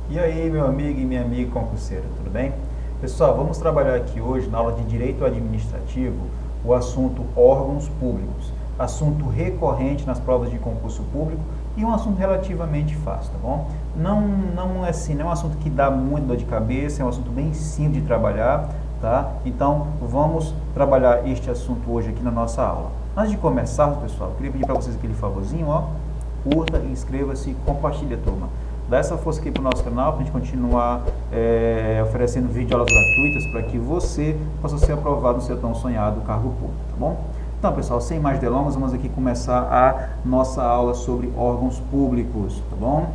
E aí, meu amigo e minha amiga concurseira, tudo bem? Pessoal, vamos trabalhar aqui hoje, na aula de Direito Administrativo, o assunto órgãos públicos. Assunto recorrente nas provas de concurso público e um assunto relativamente fácil, tá bom? Não é assim, não é um assunto que dá muito dor de cabeça, é um assunto bem simples de trabalhar, tá? Então, vamos trabalhar este assunto hoje aqui na nossa aula. Antes de começarmos, pessoal, eu queria pedir para vocês aquele favorzinho, ó. Curta, inscreva-se e compartilhe, turma. Dá essa força aqui para o nosso canal, para a gente continuar oferecendo videoaulas gratuitas para que você possa ser aprovado no seu tão sonhado cargo público, tá bom? Então, pessoal, sem mais delongas, vamos aqui começar a nossa aula sobre órgãos públicos, tá bom?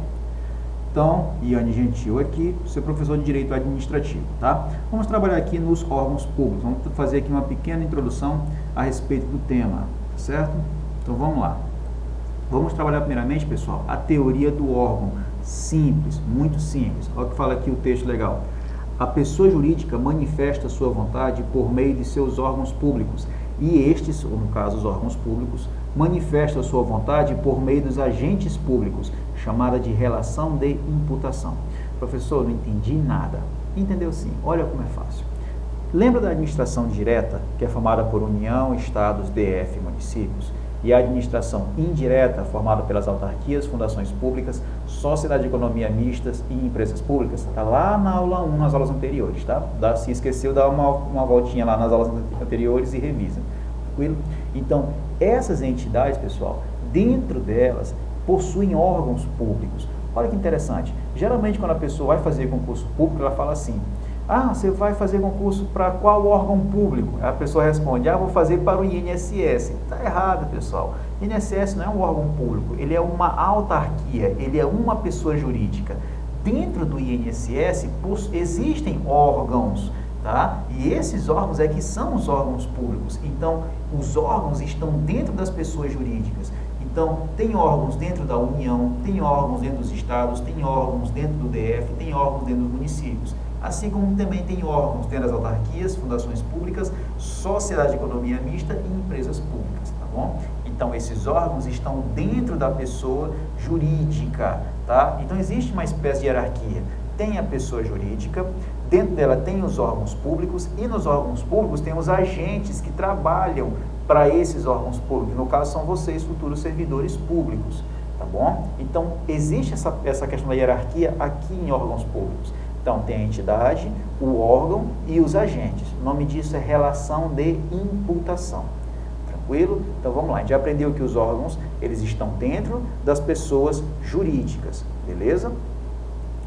Então, Iane Gentil aqui, seu professor de Direito Administrativo, tá? Vamos trabalhar aqui nos órgãos públicos, vamos fazer aqui uma pequena introdução a respeito do tema, certo? Então, vamos lá. Vamos trabalhar primeiramente, pessoal, a teoria do órgão. Simples, muito simples. Olha o que fala aqui o texto legal. A pessoa jurídica manifesta sua vontade por meio de seus órgãos públicos e estes, ou no caso os órgãos públicos, manifestam sua vontade por meio dos agentes públicos, chamada de relação de imputação. Professor, não entendi nada. Entendeu sim? Olha como é fácil. Lembra da administração direta, que é formada por União, Estados, DF e municípios? E a administração indireta, formada pelas autarquias, fundações públicas, sociedade de economia mistas e empresas públicas? Está lá na aula 1, nas aulas anteriores, tá? Se esqueceu, dá uma voltinha lá nas aulas anteriores e revisa. Tranquilo? Então, essas entidades, pessoal, dentro delas, possuem órgãos públicos. Olha que interessante. Geralmente, quando a pessoa vai fazer concurso público, ela fala assim: ah, você vai fazer concurso para qual órgão público? A pessoa responde: ah, vou fazer para o INSS. Está errado, pessoal. O INSS não é um órgão público, ele é uma autarquia, ele é uma pessoa jurídica. Dentro do INSS existem órgãos, tá? E esses órgãos é que são os órgãos públicos. Então, os órgãos estão dentro das pessoas jurídicas. Então, tem órgãos dentro da União, tem órgãos dentro dos estados, tem órgãos dentro do DF, tem órgãos dentro dos municípios. Assim como também tem órgãos dentro das autarquias, fundações públicas, sociedade de economia mista e empresas públicas, tá bom? Então, esses órgãos estão dentro da pessoa jurídica, tá? Então, existe uma espécie de hierarquia. Tem a pessoa jurídica, dentro dela tem os órgãos públicos e nos órgãos públicos tem os agentes que trabalham para esses órgãos públicos. No caso, são vocês, futuros servidores públicos, tá bom? Então, existe essa questão da hierarquia aqui em órgãos públicos. Então, tem a entidade, o órgão e os agentes. O nome disso é relação de imputação. Tranquilo? Então, vamos lá. A gente já aprendeu que os órgãos, eles estão dentro das pessoas jurídicas. Beleza?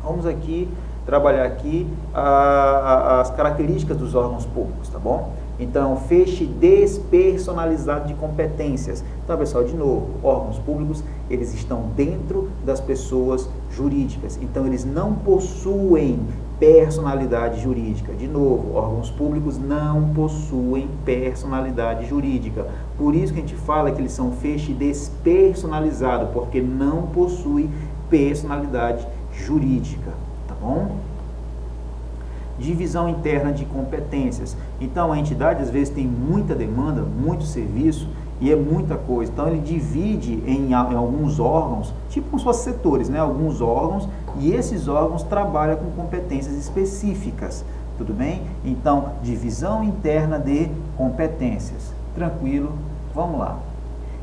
Vamos aqui trabalhar aqui as características dos órgãos públicos, tá bom? Então, feixe despersonalizado de competências. Então, pessoal, de novo, órgãos públicos, eles estão dentro das pessoas jurídicas. Então, eles não possuem personalidade jurídica. De novo, órgãos públicos não possuem personalidade jurídica. Por isso que a gente fala que eles são feixe despersonalizado, porque não possui personalidade jurídica, tá bom? Divisão interna de competências. Então, a entidade, às vezes, tem muita demanda, muito serviço, e é muita coisa. Então, ele divide em alguns órgãos, tipo como se fossem setores, né? Alguns órgãos, e esses órgãos trabalham com competências específicas, tudo bem? Então, divisão interna de competências. Tranquilo? Vamos lá.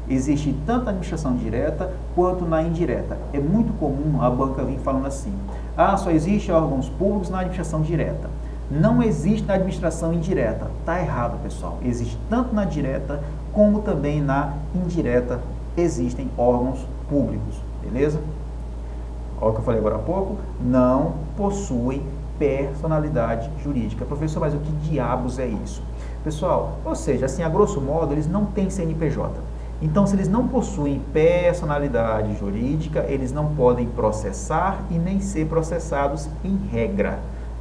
Existe tanto na administração direta quanto na indireta. É muito comum a banca vir falando assim: ah, só existe órgãos públicos na administração direta. Não existe na administração indireta. Está errado, pessoal. Existe tanto na direta como também na indireta existem órgãos públicos. Beleza? Olha o que eu falei agora há pouco. Não possuem personalidade jurídica. Professor, mas o que diabos é isso? Pessoal, ou seja, assim, a grosso modo, eles não têm CNPJ. Então, se eles não possuem personalidade jurídica, eles não podem processar e nem ser processados em regra,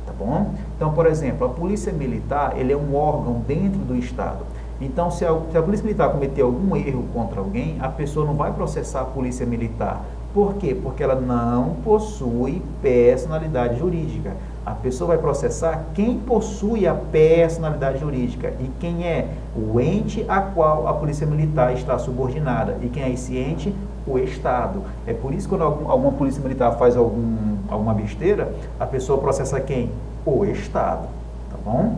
tá bom? Então, por exemplo, a Polícia Militar, ele é um órgão dentro do Estado. Então, se a Polícia Militar cometer algum erro contra alguém, a pessoa não vai processar a Polícia Militar. Por quê? Porque ela não possui personalidade jurídica. A pessoa vai processar quem possui a personalidade jurídica. E quem é? O ente a qual a Polícia Militar está subordinada. E quem é esse ente? O Estado. É por isso que quando alguma Polícia Militar faz algum alguma besteira, a pessoa processa quem? O Estado, tá bom?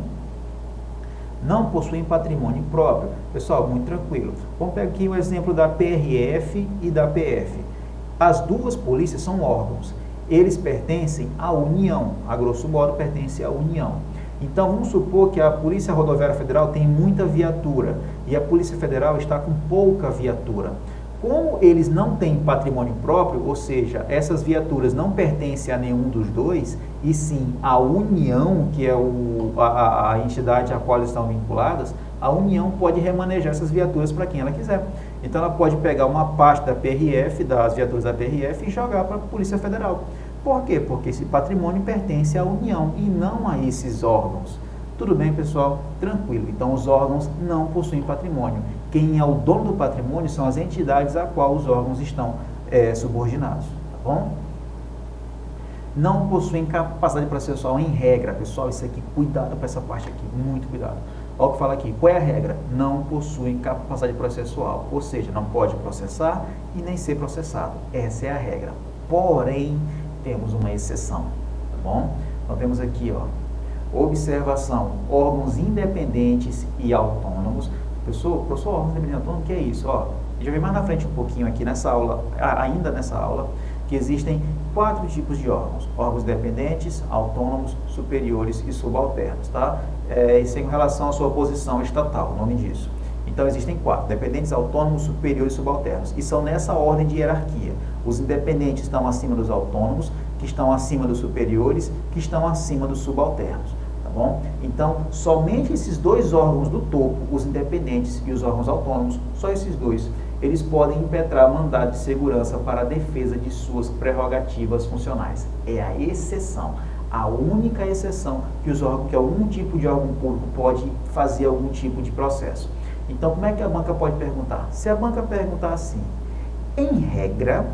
Não possuem patrimônio próprio. Pessoal, muito tranquilo. Vamos pegar aqui o exemplo da PRF e da PF. As duas polícias são órgãos. Eles pertencem à União. A grosso modo, pertencem à União. Então, vamos supor que a Polícia Rodoviária Federal tem muita viatura e a Polícia Federal está com pouca viatura. Como eles não têm patrimônio próprio, ou seja, essas viaturas não pertencem a nenhum dos dois, e sim à União, que é a entidade a qual eles estão vinculadas, a União pode remanejar essas viaturas para quem ela quiser. Então, ela pode pegar uma parte da PRF, das viaturas da PRF, e jogar para a Polícia Federal. Por quê? Porque esse patrimônio pertence à União e não a esses órgãos. Tudo bem, pessoal? Tranquilo. Então, os órgãos não possuem patrimônio. Quem é o dono do patrimônio são as entidades a qual os órgãos estão subordinados. Tá bom? Não possuem capacidade processual em regra. Pessoal, isso aqui, cuidado com essa parte aqui. Muito cuidado. Olha o que fala aqui. Qual é a regra? Não possuem capacidade processual. Ou seja, não pode processar e nem ser processado. Essa é a regra. Porém, temos uma exceção. Tá bom? Então, temos aqui, ó. Observação, órgãos independentes e autônomos. Professor, órgãos independentes e autônomos, o que é isso? Ó, a gente vai ver mais na frente um pouquinho aqui nessa aula, ainda nessa aula, que existem 4 tipos de órgãos. Órgãos dependentes, autônomos, superiores e subalternos, tá? Isso é em relação à sua posição estatal, o nome disso. Então, existem 4, dependentes, autônomos, superiores e subalternos. E são nessa ordem de hierarquia. Os independentes estão acima dos autônomos, que estão acima dos superiores, que estão acima dos subalternos. Bom? Então, somente esses 2 órgãos do topo, os independentes e os órgãos autônomos, só esses 2, eles podem impetrar mandado de segurança para a defesa de suas prerrogativas funcionais. É a exceção, a única exceção que algum tipo de órgão público pode fazer algum tipo de processo. Então, como é que a banca pode perguntar? Se a banca perguntar assim, em regra,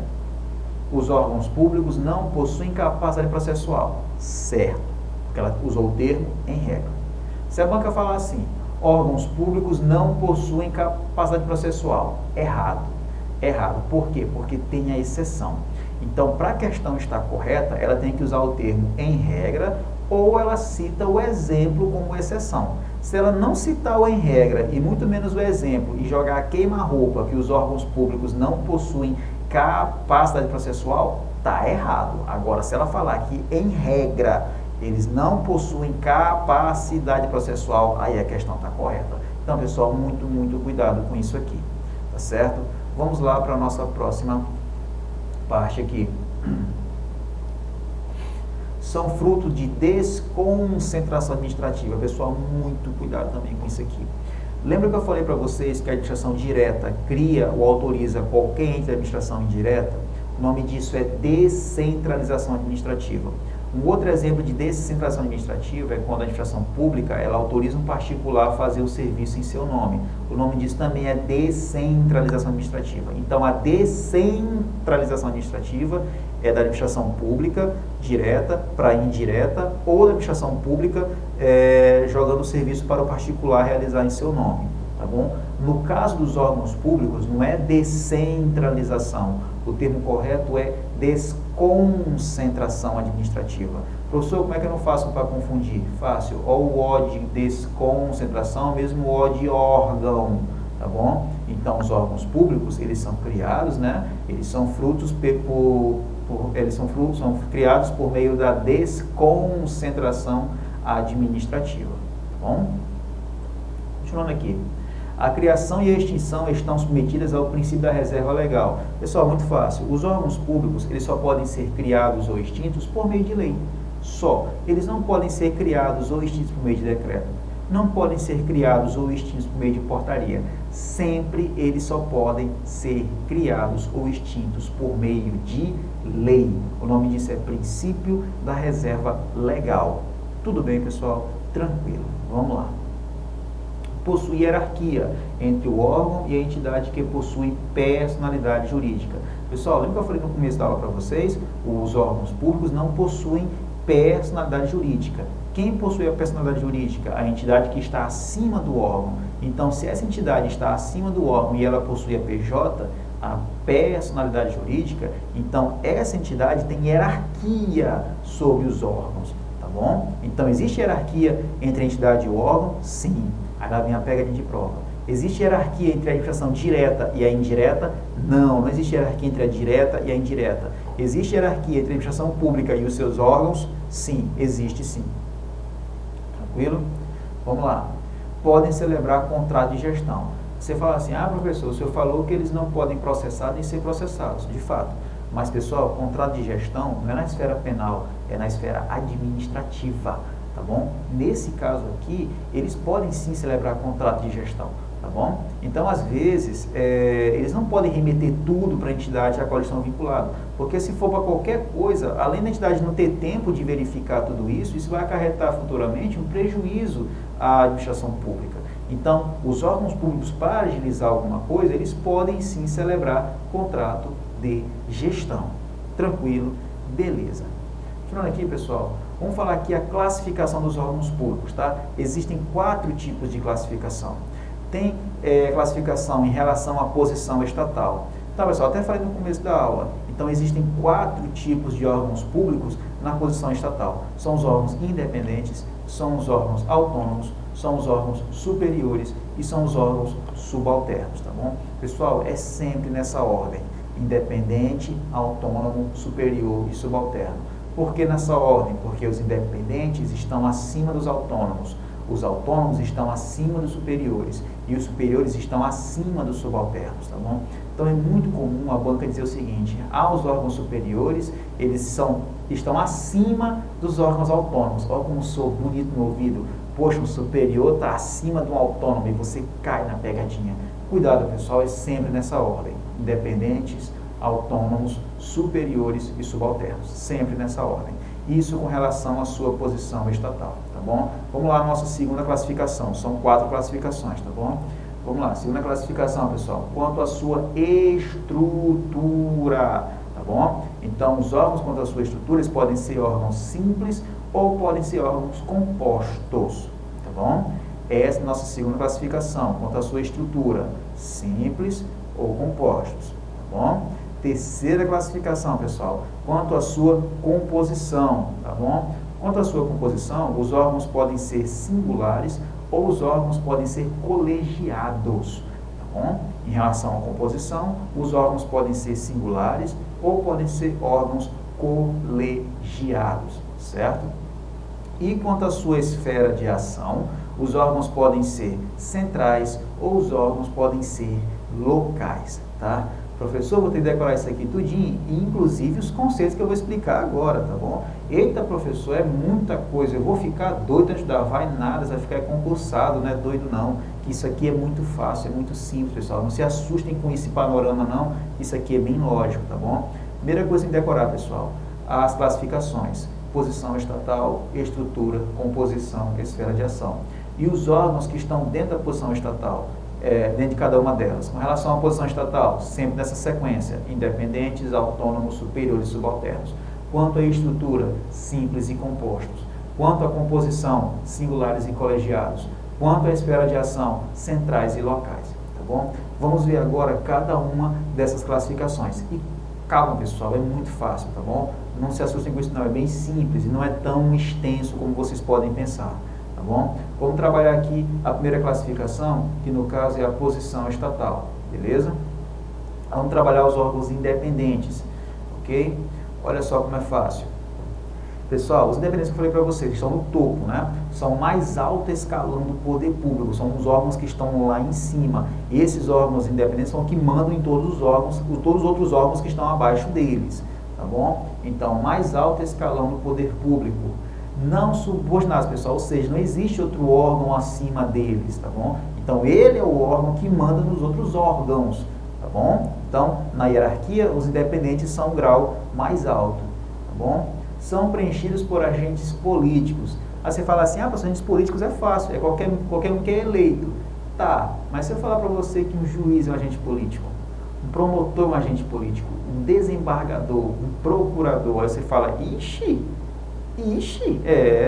os órgãos públicos não possuem capacidade processual, certo? Porque ela usou o termo em regra. Se a banca falar assim, órgãos públicos não possuem capacidade processual, errado. Errado. Por quê? Porque tem a exceção. Então, para a questão estar correta, ela tem que usar o termo em regra ou ela cita o exemplo como exceção. Se ela não citar o em regra e muito menos o exemplo e jogar a queima-roupa que os órgãos públicos não possuem capacidade processual, está errado. Agora, se ela falar que em regra eles não possuem capacidade processual, aí a questão está correta. Então, pessoal, muito cuidado com isso aqui, tá certo? Vamos lá para a nossa próxima parte aqui. São fruto de desconcentração administrativa. Pessoal, muito cuidado também com isso aqui. Lembra que eu falei para vocês que a administração direta cria ou autoriza qualquer ente de administração indireta? O nome disso é descentralização administrativa. Um outro exemplo de descentralização administrativa é quando a administração pública ela autoriza um particular a fazer o serviço em seu nome. O nome disso também é descentralização administrativa. Então, a descentralização administrativa é da administração pública direta para indireta ou da administração pública jogando o serviço para o particular realizar em seu nome. Tá bom? No caso dos órgãos públicos, não é descentralização. O termo correto é desconcentração administrativa. Professor, como é que eu não faço para confundir? Fácil. Ou o O de desconcentração, mesmo o O de órgão. Tá bom? Então, os órgãos públicos, eles são criados, né? Eles são frutos são criados por meio da desconcentração administrativa. Tá bom? Continuando aqui. A criação e a extinção estão submetidas ao princípio da reserva legal. Pessoal, muito fácil. Os órgãos públicos, eles só podem ser criados ou extintos por meio de lei. Só. Eles não podem ser criados ou extintos por meio de decreto. Não podem ser criados ou extintos por meio de portaria. Sempre eles só podem ser criados ou extintos por meio de lei. O nome disso é princípio da reserva legal. Tudo bem, pessoal? Tranquilo. Vamos lá. Possui hierarquia entre o órgão e a entidade que possui personalidade jurídica. Pessoal, lembra que eu falei no começo da aula para vocês? Os órgãos públicos não possuem personalidade jurídica. Quem possui a personalidade jurídica? A entidade que está acima do órgão. Então, se essa entidade está acima do órgão e ela possui a PJ, a personalidade jurídica, então essa entidade tem hierarquia sobre os órgãos, tá bom? Então existe hierarquia entre a entidade e o órgão? Sim. Agora vem a pegadinha de prova. Existe hierarquia entre a administração direta e a indireta? Não, não existe hierarquia entre a direta e a indireta. Existe hierarquia entre a administração pública e os seus órgãos? Sim, existe sim. Tranquilo? Vamos lá. Podem celebrar contrato de gestão. Você fala assim, professor, o senhor falou que eles não podem processar nem ser processados, de fato. Mas, pessoal, contrato de gestão não é na esfera penal, é na esfera administrativa, tá bom? Nesse caso aqui, eles podem sim celebrar contrato de gestão, tá bom? Então, às vezes, eles não podem remeter tudo para a entidade a qual eles estão vinculados, porque se for para qualquer coisa, além da entidade não ter tempo de verificar tudo isso, isso vai acarretar futuramente um prejuízo à administração pública. Então, os órgãos públicos, para agilizar alguma coisa, eles podem sim celebrar contrato de gestão. Tranquilo? Beleza. Continuando aqui, pessoal, vamos falar aqui a classificação dos órgãos públicos, tá? Existem 4 tipos de classificação. Tem classificação em relação à posição estatal. Tá, pessoal, até falei no começo da aula. Então, existem 4 tipos de órgãos públicos na posição estatal. São os órgãos independentes, são os órgãos autônomos, são os órgãos superiores e são os órgãos subalternos, tá bom? Pessoal, é sempre nessa ordem: independente, autônomo, superior e subalterno. Por que nessa ordem? Porque os independentes estão acima dos autônomos, os autônomos estão acima dos superiores e os superiores estão acima dos subalternos, tá bom? Então é muito comum a banca dizer o seguinte: os órgãos superiores, eles estão acima dos órgãos autônomos. Olha como sou bonito no ouvido. Poxa, um superior está acima de um autônomo e você cai na pegadinha. Cuidado, pessoal, é sempre nessa ordem: independentes, autônomos, superiores e subalternos. Sempre nessa ordem. Isso com relação à sua posição estatal, tá bom? Vamos lá, nossa segunda classificação. São 4 classificações, tá bom? Vamos lá, segunda classificação, pessoal. Quanto à sua estrutura, tá bom? Então, os órgãos quanto à sua estrutura, eles podem ser órgãos simples ou podem ser órgãos compostos, tá bom? Essa é a nossa segunda classificação, quanto à sua estrutura, simples ou compostos, tá bom? Terceira classificação, pessoal, quanto à sua composição, tá bom? Quanto à sua composição, os órgãos podem ser singulares ou os órgãos podem ser colegiados, tá bom? Em relação à composição, os órgãos podem ser singulares ou podem ser órgãos colegiados, certo? E quanto à sua esfera de ação, os órgãos podem ser centrais ou os órgãos podem ser locais, tá? Professor, vou ter que decorar isso aqui tudinho, e inclusive os conceitos que eu vou explicar agora, tá bom? Eita, professor, é muita coisa, eu vou ficar doido antes da vai nada, você vai ficar concursado, não é doido não, que isso aqui é muito fácil, é muito simples, pessoal, não se assustem com esse panorama não, isso aqui é bem lógico, tá bom? Primeira coisa que tem que decorar, pessoal, as classificações: posição estatal, estrutura, composição, esfera de ação. E os órgãos que estão dentro da posição estatal, dentro de cada uma delas. Com relação à posição estatal, sempre nessa sequência: independentes, autônomos, superiores e subalternos. Quanto à estrutura, simples e compostos. Quanto à composição, singulares e colegiados. Quanto à esfera de ação, centrais e locais, tá bom? Vamos ver agora cada uma dessas classificações. E calma, pessoal, é muito fácil, tá bom? Não se assustem com isso não, é bem simples e não é tão extenso como vocês podem pensar, tá bom? Vamos trabalhar aqui a primeira classificação, que no caso é a posição estatal, beleza? Vamos trabalhar os órgãos independentes, ok? Olha só como é fácil. Pessoal, os independentes que eu falei para vocês, estão no topo, né? São o mais alto escalão do poder público, são os órgãos que estão lá em cima. Esses órgãos independentes são os que mandam em todos os órgãos, todos os outros órgãos que estão abaixo deles, tá bom? Então, mais alto escalão do poder público. Não subordinados, pessoal, ou seja, não existe outro órgão acima deles, tá bom? Então, ele é o órgão que manda nos outros órgãos, tá bom? Então, na hierarquia, os independentes são o grau mais alto, tá bom? São preenchidos por agentes políticos. Aí você fala assim, para agentes políticos é fácil, é qualquer um que é eleito. Tá, mas se eu falar para você que um juiz é um agente político, um promotor é um agente político, um desembargador, um procurador, aí você fala, ixi,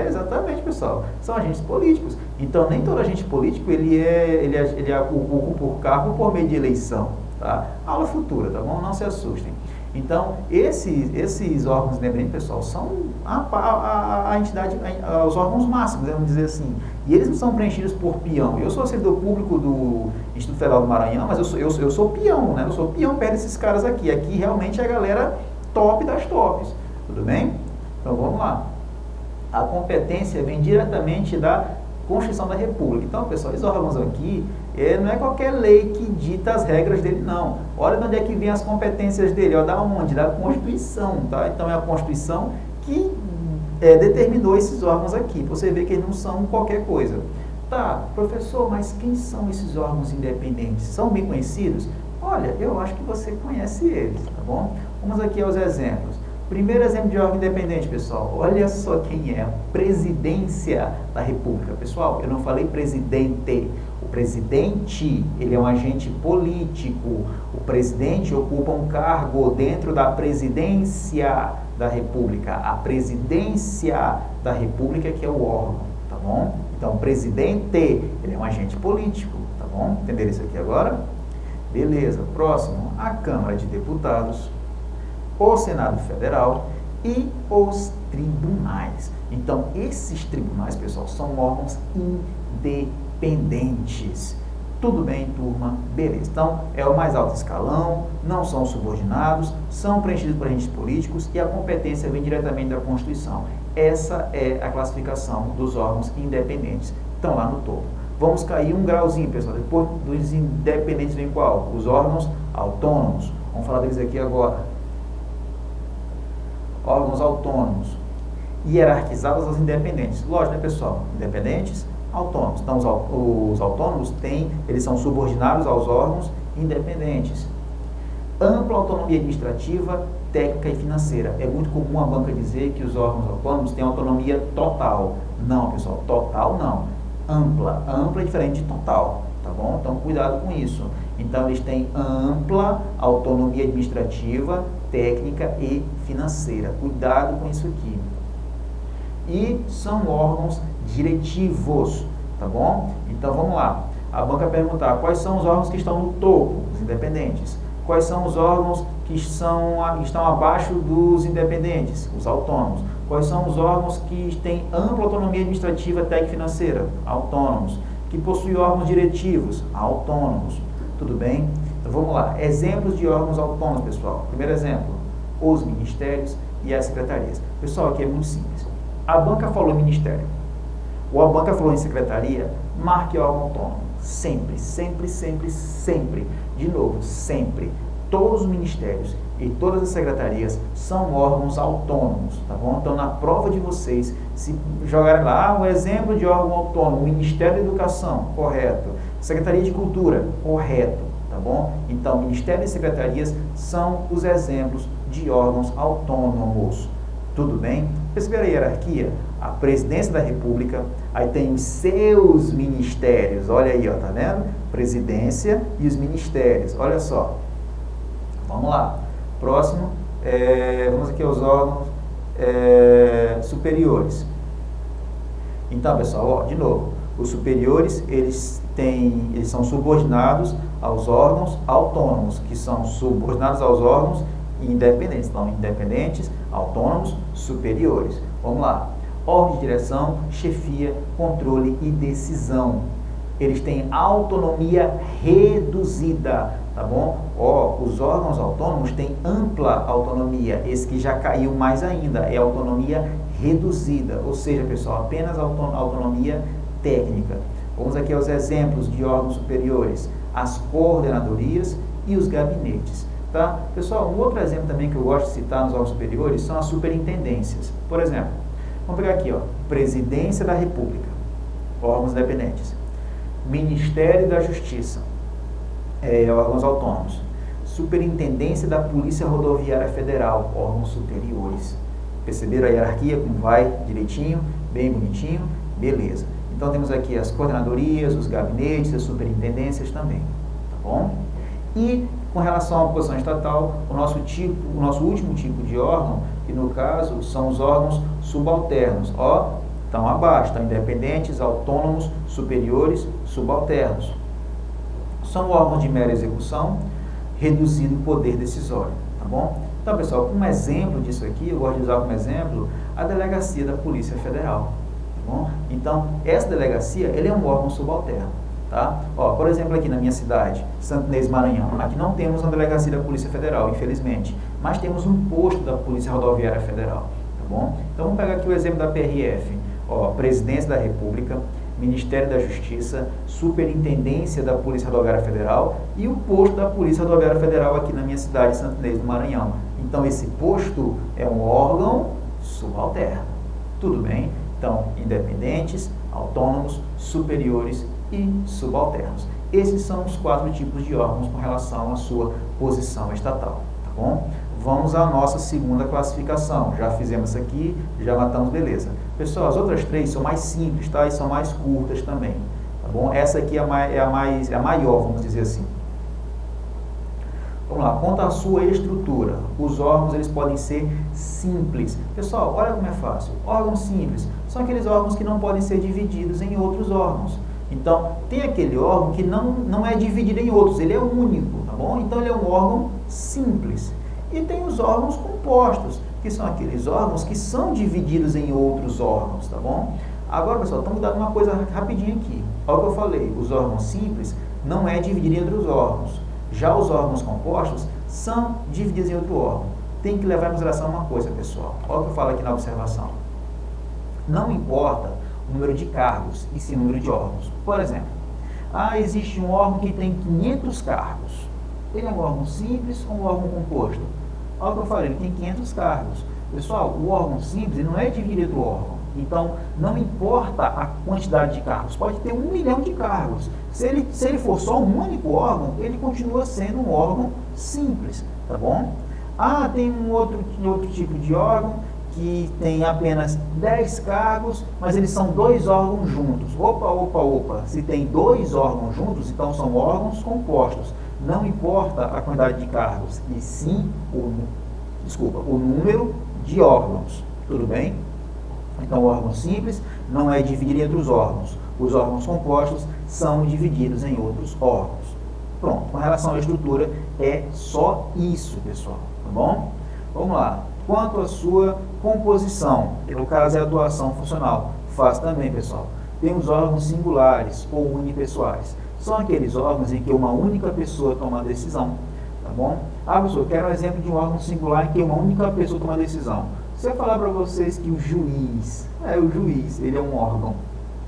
exatamente, pessoal, são agentes políticos. Então, nem todo agente político, ele ocupa o cargo por meio de eleição, tá? Aula futura, tá bom? Não se assustem. Então, esses órgãos independentes, pessoal, são a entidade, os órgãos máximos, vamos dizer assim. E eles não são preenchidos por peão. Eu sou servidor público do Instituto Federal do Maranhão, mas eu sou peão, né? Eu sou peão perto desses caras aqui. Aqui realmente é a galera top das tops. Tudo bem? Então, vamos lá. A competência vem diretamente da Constituição da República. Então, pessoal, esses órgãos aqui, não é qualquer lei que dita as regras dele, não. Olha de onde é que vem as competências dele, ó, da onde? Da Constituição, tá? Então, é a Constituição que determinou esses órgãos aqui. Você vê que eles não são qualquer coisa. Tá, professor, mas quem são esses órgãos independentes? São bem conhecidos? Olha, eu acho que você conhece eles, tá bom? Vamos aqui aos exemplos. Primeiro exemplo de órgão independente, pessoal. Olha só quem é a Presidência da República. Pessoal, eu não falei presidente. O presidente, ele é um agente político. O presidente ocupa um cargo dentro da Presidência da República. A Presidência da República que é o órgão, tá bom? Então, o presidente, ele é um agente político, tá bom? Entenderam isso aqui agora? Beleza. Próximo, a Câmara de Deputados, o Senado Federal e os tribunais. Então, esses tribunais, pessoal, são órgãos independentes. Tudo bem, turma? Beleza. Então, é o mais alto escalão, não são subordinados, são preenchidos por agentes políticos e a competência vem diretamente da Constituição. Essa é a classificação dos órgãos independentes. Estão lá no topo. Vamos cair um grauzinho, pessoal. Depois dos independentes vem qual? Os órgãos autônomos. Vamos falar deles aqui agora. Órgãos autônomos, hierarquizados aos independentes. Lógico, né, pessoal? Independentes, autônomos. Então, os autônomos eles são subordinados aos órgãos independentes. Ampla autonomia administrativa, técnica e financeira. É muito comum a banca dizer que os órgãos autônomos têm autonomia total. Não, pessoal, total não. Ampla. Ampla é diferente de total, tá bom? Então, cuidado com isso. Então, eles têm ampla autonomia administrativa, técnica e financeira. Cuidado com isso aqui. E são órgãos diretivos, tá bom? Então, vamos lá. A banca perguntar quais são os órgãos que estão no topo, os independentes. Quais são os órgãos que estão abaixo dos independentes, os autônomos. Quais são os órgãos que têm ampla autonomia administrativa, técnica e financeira, autônomos. Que possuem órgãos diretivos, autônomos. Tudo bem? Então vamos lá. Exemplos de órgãos autônomos, pessoal. Primeiro exemplo, os ministérios e as secretarias. Pessoal, aqui é muito simples. A banca falou ministério, ou a banca falou em secretaria, marque órgão autônomo. Sempre, sempre, sempre, sempre. De novo, sempre. Todos os ministérios e todas as secretarias são órgãos autônomos, tá bom? Então, na prova de vocês, se jogarem lá, o exemplo de órgão autônomo, Ministério da Educação, correto. Secretaria de Cultura, correto, tá bom? Então, Ministério e secretarias são os exemplos de órgãos autônomos. Tudo bem? Perceberam a hierarquia? A Presidência da República, aí tem os seus ministérios, olha aí, ó, tá vendo? Presidência e os ministérios, olha só. Vamos lá. Próximo, vamos aqui aos órgãos superiores. Então, pessoal, ó, de novo, os superiores, eles são subordinados aos órgãos autônomos, que são subordinados aos órgãos independentes. Então, independentes, autônomos, superiores. Vamos lá. Órgão de direção, chefia, controle e decisão. Eles têm autonomia reduzida, tá bom? Ó, os órgãos autônomos têm ampla autonomia. Esse que já caiu mais ainda é autonomia reduzida, ou seja, pessoal, apenas autonomia técnica. Vamos aqui aos exemplos de órgãos superiores, as coordenadorias e os gabinetes. Tá? Pessoal, um outro exemplo também que eu gosto de citar nos órgãos superiores são as superintendências. Por exemplo, vamos pegar aqui, ó, Presidência da República, órgãos independentes. Ministério da Justiça, órgãos autônomos. Superintendência da Polícia Rodoviária Federal, órgãos superiores. Perceberam a hierarquia, como vai direitinho, bem bonitinho? Beleza. Então, temos aqui as coordenadorias, os gabinetes, as superintendências também, tá bom? E, com relação à posição estatal, o nosso último tipo de órgão, que no caso são os órgãos subalternos, ó, estão abaixo, estão independentes, autônomos, superiores, subalternos. São órgãos de mera execução, reduzido o poder decisório, tá bom? Então, pessoal, um exemplo disso aqui, eu gosto de usar como exemplo a delegacia da Polícia Federal, tá bom? Então, essa delegacia, ele é um órgão subalterno, tá? Ó, por exemplo, aqui na minha cidade, Santo Inês do Maranhão, aqui não temos uma delegacia da Polícia Federal, infelizmente, mas temos um posto da Polícia Rodoviária Federal, tá bom? Então, vamos pegar aqui o exemplo da PRF, ó, Presidência da República, Ministério da Justiça, Superintendência da Polícia Rodoviária Federal e o posto da Polícia Rodoviária Federal aqui na minha cidade, Santo Inês do Maranhão. Então, esse posto é um órgão subalterno. Tudo bem? Então, independentes, autônomos, superiores e subalternos. Esses são os 4 tipos de órgãos com relação à sua posição estatal, tá bom? Vamos à nossa segunda classificação. Já fizemos isso aqui, já matamos, beleza. Pessoal, as outras 3 são mais simples, tá? E são mais curtas também, tá bom? Essa aqui é a maior, vamos dizer assim. Vamos lá, quanto à sua estrutura, os órgãos eles podem ser simples. Pessoal, olha como é fácil. Órgãos simples são aqueles órgãos que não podem ser divididos em outros órgãos. Então, tem aquele órgão que não é dividido em outros, ele é único, tá bom? Então, ele é um órgão simples. E tem os órgãos compostos, que são aqueles órgãos que são divididos em outros órgãos, tá bom? Agora, pessoal, estamos dando uma coisa rapidinho aqui. Olha o que eu falei, os órgãos simples não é dividido entre os órgãos. Já os órgãos compostos são divididos em outro órgão. Tem que levar em consideração uma coisa, pessoal. Olha o que eu falo aqui na observação. Não importa o número de cargos, e sim o número de órgãos. Por exemplo, existe um órgão que tem 500 cargos. Ele é um órgão simples ou um órgão composto? Olha o que eu falei, ele tem 500 cargos. Pessoal, o órgão simples ele não é dividido entre o órgão. Então, não importa a quantidade de cargos, pode ter 1 milhão de cargos. Se ele for só um único órgão, ele continua sendo um órgão simples, tá bom? Tem um outro tipo de órgão que tem apenas 10 cargos, mas eles são 2 órgãos juntos. Opa. Se tem 2 órgãos juntos, então são órgãos compostos. Não importa a quantidade de cargos, e sim o número de órgãos. Tudo bem? Então, o órgão simples não é dividido entre os órgãos. Os órgãos compostos são divididos em outros órgãos. Pronto, com relação à estrutura, é só isso, pessoal. Tá bom? Vamos lá. Quanto à sua composição, no caso é a atuação funcional, fácil também, pessoal. Temos órgãos singulares ou unipessoais. São aqueles órgãos em que uma única pessoa toma a decisão, tá bom? Professor, eu quero um exemplo de um órgão singular em que uma única pessoa toma a decisão. Se eu falar para vocês que o juiz, ele é um órgão,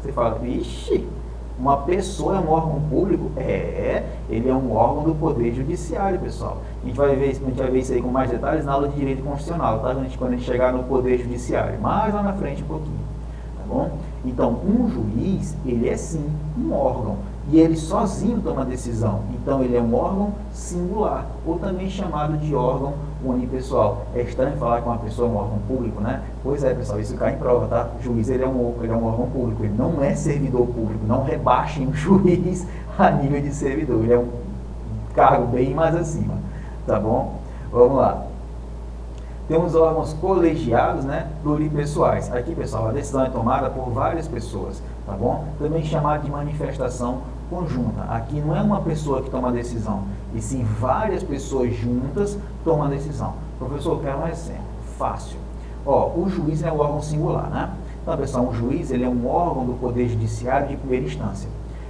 você fala, vixe, uma pessoa é um órgão público? Ele é um órgão do Poder Judiciário, pessoal. A gente vai ver isso aí com mais detalhes na aula de Direito Constitucional, tá? Quando a gente chegar no Poder Judiciário, mais lá na frente um pouquinho, tá bom? Então, um juiz, ele é sim um órgão, e ele sozinho toma decisão. Então, ele é um órgão singular, ou também chamado de órgão unipessoal. É estranho falar que uma pessoa é um órgão público, né? Pois é, pessoal, isso cai em prova, tá? O juiz, ele é um órgão público, ele não é servidor público. Não rebaixem o juiz a nível de servidor, ele é um cargo bem mais acima, tá bom? Vamos lá. Temos órgãos colegiados, né, pluripessoais. Aqui, pessoal, a decisão é tomada por várias pessoas, tá bom? Também chamado de manifestação conjunta. Aqui não é uma pessoa que toma a decisão, e sim várias pessoas juntas tomam a decisão. Professor, eu quero um exemplo. Fácil. O juiz é um órgão singular, né? Então, pessoal, um juiz ele é um órgão do Poder Judiciário de primeira instância.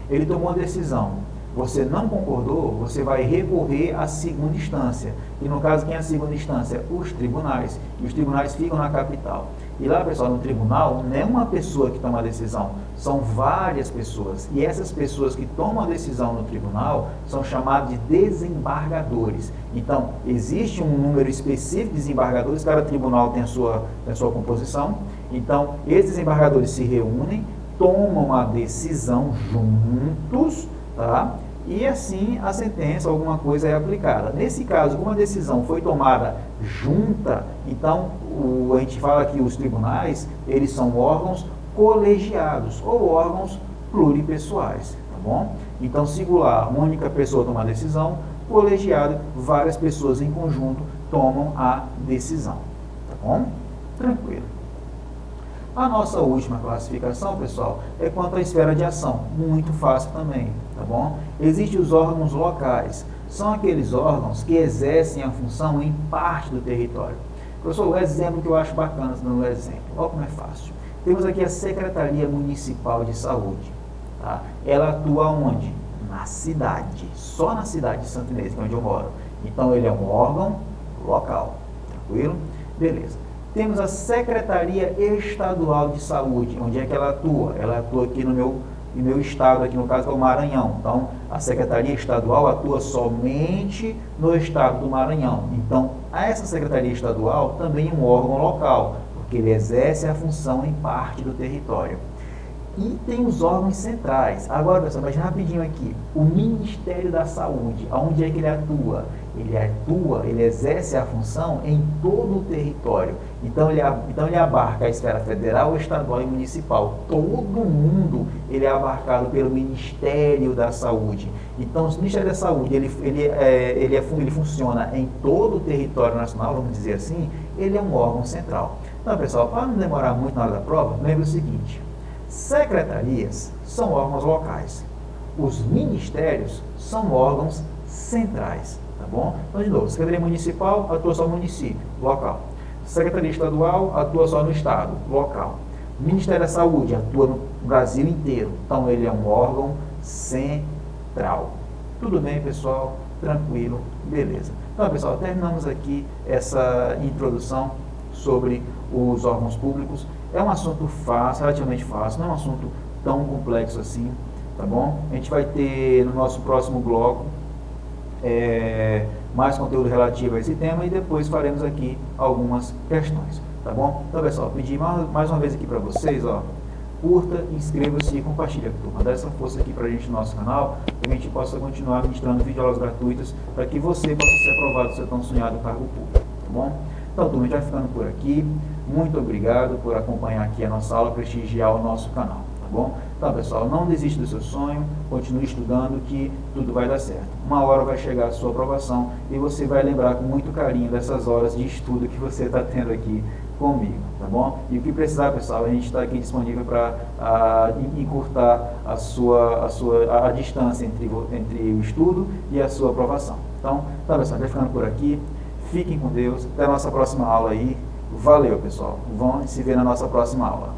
Ele tomou a decisão. Você não concordou, você vai recorrer à segunda instância. E no caso, quem é a segunda instância? Os tribunais. E os tribunais ficam na capital. E lá, pessoal, no tribunal, não é uma pessoa que toma a decisão, são várias pessoas. E essas pessoas que tomam a decisão no tribunal são chamadas de desembargadores. Então, existe um número específico de desembargadores, cada tribunal tem a sua composição. Então, esses desembargadores se reúnem, tomam a decisão juntos, tá? E assim a sentença, alguma coisa é aplicada. Nesse caso, como a decisão foi tomada junta, então a gente fala que os tribunais, eles são órgãos colegiados ou órgãos pluripessoais, tá bom? Então, singular, uma única pessoa toma a decisão, colegiado, várias pessoas em conjunto tomam a decisão, tá bom? Tranquilo. A nossa última classificação, pessoal, é quanto à esfera de ação. Muito fácil também, tá bom? Existem os órgãos locais. são aqueles órgãos que exercem a função em parte do território. Professor, o exemplo que eu acho bacana no exemplo, olha como é fácil. Temos aqui a Secretaria Municipal de Saúde. Tá? Ela atua onde? Na cidade, só na cidade de Santo Inês, que é onde eu moro. Então, ele é um órgão local. Tranquilo? Beleza. Temos a Secretaria Estadual de Saúde. Onde é que ela atua? Ela atua aqui no meu estado, aqui no caso é o Maranhão. Então, a Secretaria Estadual atua somente no estado do Maranhão. Então, essa Secretaria Estadual também é um órgão local, porque ele exerce a função em parte do território. E tem os órgãos centrais. Agora, pessoal, mas rapidinho aqui. O Ministério da Saúde, aonde é que ele atua? Ele exerce a função em todo o território. Então ele abarca a esfera federal, estadual e municipal. Todo mundo ele é abarcado pelo Ministério da Saúde. Então, o Ministério da Saúde, ele funciona em todo o território nacional, vamos dizer assim, ele é um órgão central. Então, pessoal, para não demorar muito na hora da prova, lembre o seguinte: secretarias são órgãos locais. Os ministérios são órgãos centrais. Tá bom? Então, de novo, Secretaria Municipal atua só no município, local. Secretaria Estadual atua só no estado, local. Ministério da Saúde atua no Brasil inteiro. Então, ele é um órgão central. Tudo bem, pessoal? Tranquilo? Beleza. Então, pessoal, terminamos aqui essa introdução sobre os órgãos públicos. É um assunto fácil, relativamente fácil, não é um assunto tão complexo assim, tá bom? A gente vai ter no nosso próximo bloco mais conteúdo relativo a esse tema e depois faremos aqui algumas questões, tá bom? Então, pessoal, pedi mais uma vez aqui para vocês, ó, curta, inscreva-se e compartilhe, turma. Dá essa força aqui para a gente no nosso canal, para que a gente possa continuar ministrando videoaulas gratuitas para que você possa ser aprovado no seu tão sonhado cargo público, tá bom? Então, turma, a gente vai ficando por aqui. Muito obrigado por acompanhar aqui a nossa aula, prestigiar o nosso canal, tá bom? Então, pessoal, não desista do seu sonho, continue estudando que tudo vai dar certo. Uma hora vai chegar a sua aprovação e você vai lembrar com muito carinho dessas horas de estudo que você está tendo aqui comigo, tá bom? E o que precisar, pessoal, a gente está aqui disponível para encurtar a distância entre o estudo e a sua aprovação. Então, tá, pessoal, vai ficando por aqui. Fiquem com Deus. Até a nossa próxima aula aí. Valeu, pessoal. Vamos se ver na nossa próxima aula.